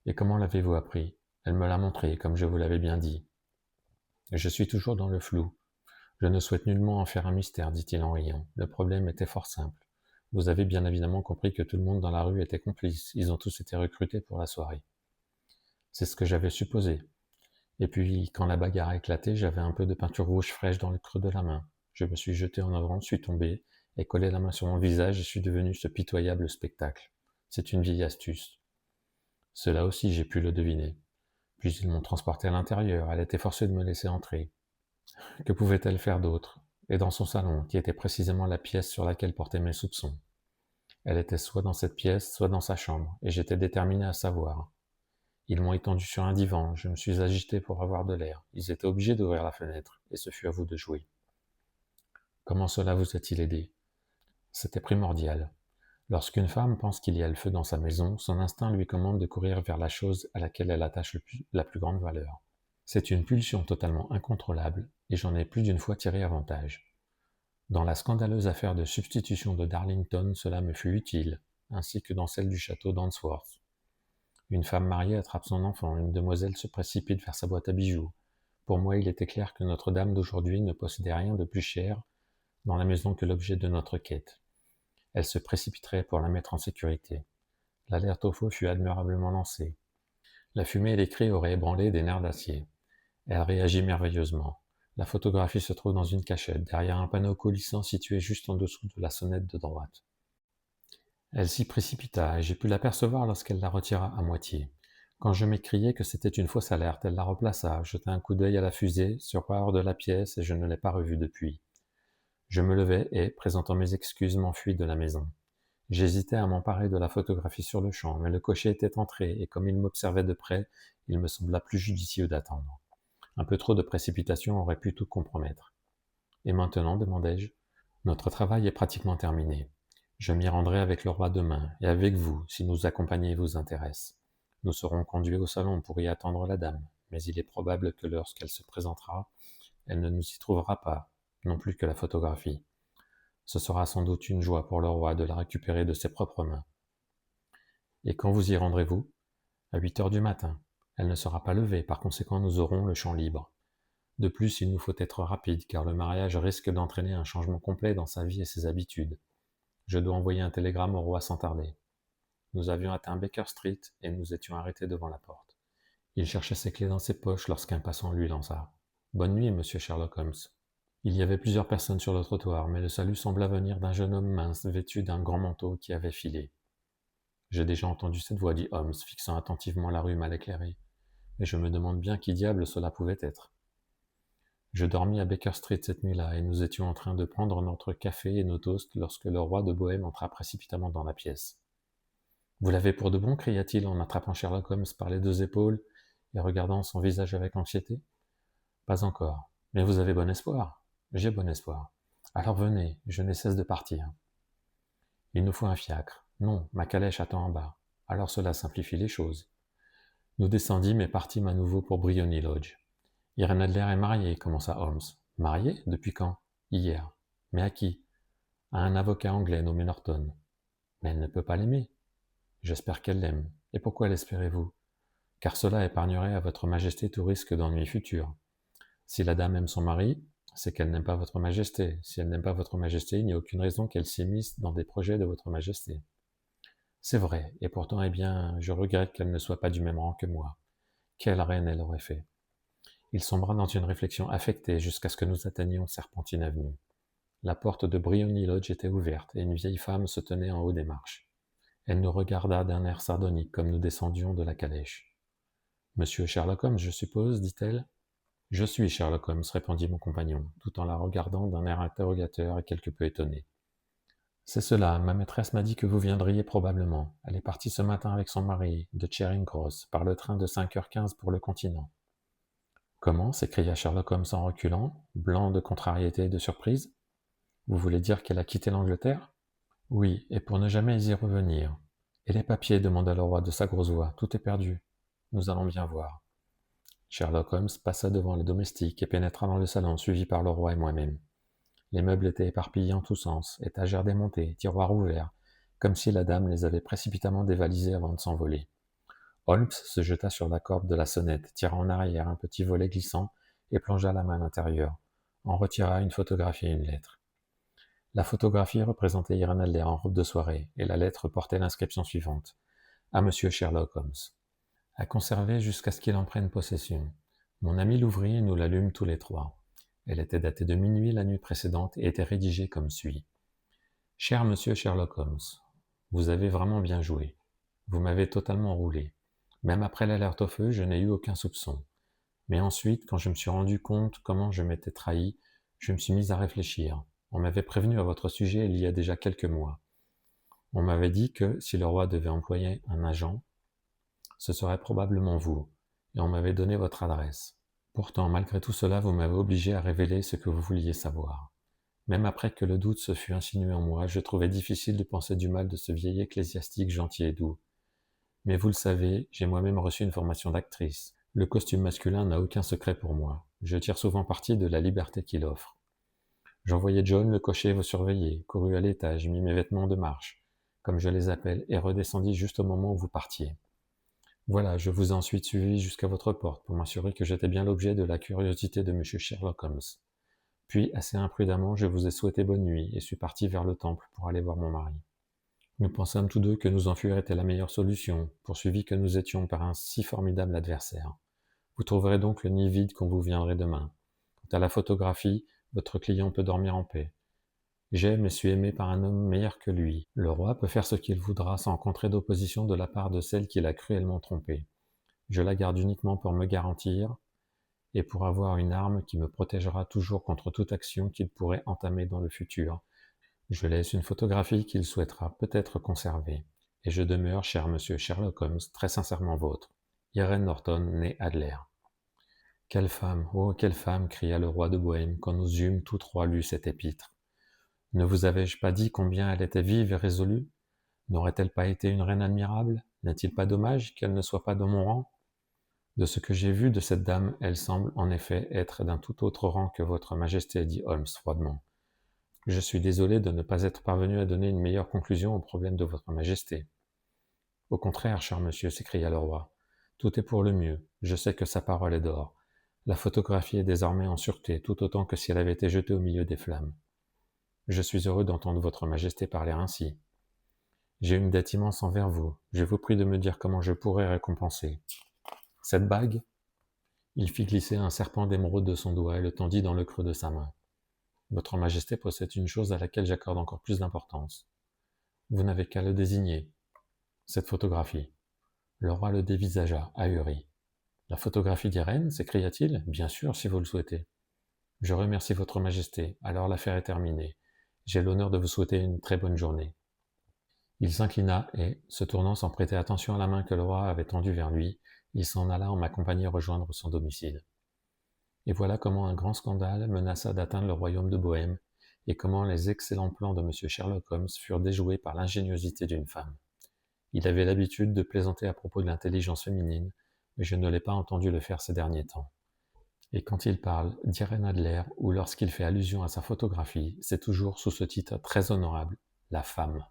Et comment l'avez-vous appris ? Elle me l'a montrée, comme je vous l'avais bien dit. Je suis toujours dans le flou. Je ne souhaite nullement en faire un mystère, dit-il en riant. Le problème était fort simple. Vous avez bien évidemment compris que tout le monde dans la rue était complice. Ils ont tous été recrutés pour la soirée. C'est ce que j'avais supposé. Et puis, quand la bagarre a éclaté, j'avais un peu de peinture rouge fraîche dans le creux de la main. Je me suis jeté en avant, suis tombé, et collé la main sur mon visage et suis devenu ce pitoyable spectacle. C'est une vieille astuce. Cela aussi, j'ai pu le deviner. Puis ils m'ont transporté à l'intérieur, elle était forcée de me laisser entrer. Que pouvait-elle faire d'autre ? Et dans son salon, qui était précisément la pièce sur laquelle portaient mes soupçons. Elle était soit dans cette pièce, soit dans sa chambre, et j'étais déterminé à savoir. Ils m'ont étendu sur un divan, je me suis agité pour avoir de l'air. Ils étaient obligés d'ouvrir la fenêtre, et ce fut à vous de jouer. Comment cela vous a-t-il aidé ? C'était primordial. Lorsqu'une femme pense qu'il y a le feu dans sa maison, son instinct lui commande de courir vers la chose à laquelle elle attache la plus grande valeur. C'est une pulsion totalement incontrôlable, et j'en ai plus d'une fois tiré avantage. Dans la scandaleuse affaire de substitution de Darlington, cela me fut utile, ainsi que dans celle du château d'Hansworth. Une femme mariée attrape son enfant, une demoiselle se précipite vers sa boîte à bijoux. Pour moi, il était clair que Notre-Dame d'aujourd'hui ne possédait rien de plus cher dans la maison que l'objet de notre quête. Elle se précipiterait pour la mettre en sécurité. L'alerte au feu fut admirablement lancée. La fumée et les cris auraient ébranlé des nerfs d'acier. Elle réagit merveilleusement. La photographie se trouve dans une cachette, derrière un panneau coulissant situé juste en dessous de la sonnette de droite. Elle s'y précipita, et j'ai pu l'apercevoir lorsqu'elle la retira à moitié. Quand je m'écriai que c'était une fausse alerte, elle la replaça, jeta un coup d'œil à la fusée, sura hors de la pièce et je ne l'ai pas revue depuis. Je me levai et, présentant mes excuses, m'enfuis de la maison. J'hésitais à m'emparer de la photographie sur le champ, mais le cocher était entré et comme il m'observait de près, il me sembla plus judicieux d'attendre. Un peu trop de précipitation aurait pu tout compromettre. Et maintenant, demandai-je, notre travail est pratiquement terminé. Je m'y rendrai avec le roi demain, et avec vous, si nous accompagner vous intéresse. Nous serons conduits au salon pour y attendre la dame, mais il est probable que lorsqu'elle se présentera, elle ne nous y trouvera pas, non plus que la photographie. Ce sera sans doute une joie pour le roi de la récupérer de ses propres mains. Et quand vous y rendrez-vous? À 8 heures du matin. Elle ne sera pas levée, par conséquent nous aurons le champ libre. De plus, il nous faut être rapide, car le mariage risque d'entraîner un changement complet dans sa vie et ses habitudes. Je dois envoyer un télégramme au roi sans tarder. Nous avions atteint Baker Street et nous étions arrêtés devant la porte. Il cherchait ses clés dans ses poches lorsqu'un passant lui lança. « Bonne nuit, monsieur Sherlock Holmes. » Il y avait plusieurs personnes sur le trottoir, mais le salut sembla venir d'un jeune homme mince, vêtu d'un grand manteau qui avait filé. « J'ai déjà entendu cette voix, dit Holmes, fixant attentivement la rue mal éclairée. Mais je me demande bien qui diable cela pouvait être. Je dormis à Baker Street cette nuit-là, et nous étions en train de prendre notre café et nos toasts lorsque le roi de Bohême entra précipitamment dans la pièce. « Vous l'avez pour de bon » cria-t-il en attrapant Sherlock Holmes par les deux épaules et regardant son visage avec anxiété. « Pas encore. Mais vous avez bon espoir. »« J'ai bon espoir. »« Alors venez, je n'ai cesse de partir. »« Il nous faut un fiacre. »« Non, ma calèche attend en bas. »« Alors cela simplifie les choses. » Nous descendîmes et partîmes à nouveau pour Briony Lodge. « Irène Adler est mariée, commença Holmes. « Mariée? Depuis quand? »« Hier. »« Mais à qui? »« À un avocat anglais nommé Norton. »« Mais elle ne peut pas l'aimer. »« J'espère qu'elle l'aime. Et pourquoi l'espérez-vous? Car cela épargnerait à votre majesté tout risque d'ennui futur. Si la dame aime son mari, c'est qu'elle n'aime pas votre majesté. Si elle n'aime pas votre majesté, il n'y a aucune raison qu'elle s'immisce dans des projets de votre majesté. C'est vrai, et pourtant, eh bien, je regrette qu'elle ne soit pas du même rang que moi. Quelle reine elle aurait fait? Il sombra dans une réflexion affectée jusqu'à ce que nous atteignions Serpentine Avenue. La porte de Briony Lodge était ouverte, et une vieille femme se tenait en haut des marches. Elle nous regarda d'un air sardonique comme nous descendions de la calèche. « Monsieur Sherlock Holmes, je suppose, dit-elle. »« Je suis Sherlock Holmes, répondit mon compagnon, tout en la regardant d'un air interrogateur et quelque peu étonné. C'est cela, ma maîtresse m'a dit que vous viendriez probablement. Elle est partie ce matin avec son mari, de Charing Cross, par le train de 5h15 pour le continent. » Comment? S'écria Sherlock Holmes en reculant, blanc de contrariété et de surprise. Vous voulez dire qu'elle a quitté l'Angleterre? Oui, et pour ne jamais y revenir. Et les papiers? Demanda le roi de sa grosse voix. Tout est perdu. Nous allons bien voir. Sherlock Holmes passa devant le domestique et pénétra dans le salon, suivi par le roi et moi-même. Les meubles étaient éparpillés en tous sens, étagères démontées, tiroirs ouverts, comme si la dame les avait précipitamment dévalisés avant de s'envoler. Holmes se jeta sur la corde de la sonnette, tira en arrière un petit volet glissant et plongea la main à l'intérieur. En retira une photographie et une lettre. La photographie représentait Irène Adler en robe de soirée, et la lettre portait l'inscription suivante. À Monsieur Sherlock Holmes. À conserver jusqu'à ce qu'il en prenne possession. Mon ami l'ouvrit et nous l'allûmes tous les trois. Elle était datée de minuit la nuit précédente et était rédigée comme suit. Cher Monsieur Sherlock Holmes, vous avez vraiment bien joué. Vous m'avez totalement roulé. Même après l'alerte au feu, je n'ai eu aucun soupçon. Mais ensuite, quand je me suis rendu compte comment je m'étais trahi, je me suis mis à réfléchir. On m'avait prévenu à votre sujet il y a déjà quelques mois. On m'avait dit que, si le roi devait employer un agent, ce serait probablement vous, et on m'avait donné votre adresse. Pourtant, malgré tout cela, vous m'avez obligé à révéler ce que vous vouliez savoir. Même après que le doute se fût insinué en moi, je trouvais difficile de penser du mal de ce vieil ecclésiastique gentil et doux. Mais vous le savez, j'ai moi-même reçu une formation d'actrice. Le costume masculin n'a aucun secret pour moi. Je tire souvent parti de la liberté qu'il offre. J'envoyai John, le cocher, vous surveiller, courus à l'étage, mis mes vêtements de marche, comme je les appelle, et redescendis juste au moment où vous partiez. Voilà, je vous ai ensuite suivi jusqu'à votre porte pour m'assurer que j'étais bien l'objet de la curiosité de M. Sherlock Holmes. Puis, assez imprudemment, je vous ai souhaité bonne nuit et suis parti vers le temple pour aller voir mon mari. Nous pensâmes tous deux que nous enfuir était la meilleure solution, poursuivis que nous étions par un si formidable adversaire. Vous trouverez donc le nid vide quand vous viendrez demain. Quant à la photographie, votre client peut dormir en paix. J'aime et suis aimé par un homme meilleur que lui. Le roi peut faire ce qu'il voudra sans rencontrer d'opposition de la part de celle qu'il a cruellement trompée. Je la garde uniquement pour me garantir et pour avoir une arme qui me protégera toujours contre toute action qu'il pourrait entamer dans le futur. Je laisse une photographie qu'il souhaitera peut-être conserver, et je demeure, cher monsieur Sherlock Holmes, très sincèrement vôtre. Irène Norton, née Adler. Quelle femme, oh quelle femme, cria le roi de Bohême quand nous eûmes tous trois lu cette épître. Ne vous avais-je pas dit combien elle était vive et résolue? N'aurait-elle pas été une reine admirable? N'est-il pas dommage qu'elle ne soit pas de mon rang? De ce que j'ai vu de cette dame, elle semble en effet être d'un tout autre rang que votre majesté, dit Holmes froidement. Je suis désolé de ne pas être parvenu à donner une meilleure conclusion au problème de votre majesté. Au contraire, cher monsieur, s'écria le roi, tout est pour le mieux, je sais que sa parole est d'or. La photographie est désormais en sûreté, tout autant que si elle avait été jetée au milieu des flammes. Je suis heureux d'entendre votre majesté parler ainsi. J'ai une dette immense envers vous, je vous prie de me dire comment je pourrais récompenser. Cette bague? Il fit glisser un serpent d'émeraude de son doigt et le tendit dans le creux de sa main. Votre majesté possède une chose à laquelle j'accorde encore plus d'importance. Vous n'avez qu'à le désigner. Cette photographie. Le roi le dévisagea, ahuri. La photographie d'Irène, s'écria-t-il. Bien sûr, si vous le souhaitez. Je remercie votre majesté, alors l'affaire est terminée. J'ai l'honneur de vous souhaiter une très bonne journée. Il s'inclina et, se tournant sans prêter attention à la main que le roi avait tendue vers lui, il s'en alla en ma compagnie rejoindre son domicile. Et voilà comment un grand scandale menaça d'atteindre le royaume de Bohême, et comment les excellents plans de M. Sherlock Holmes furent déjoués par l'ingéniosité d'une femme. Il avait l'habitude de plaisanter à propos de l'intelligence féminine, mais je ne l'ai pas entendu le faire ces derniers temps. Et quand il parle d'Irène Adler, ou lorsqu'il fait allusion à sa photographie, c'est toujours sous ce titre très honorable, la femme.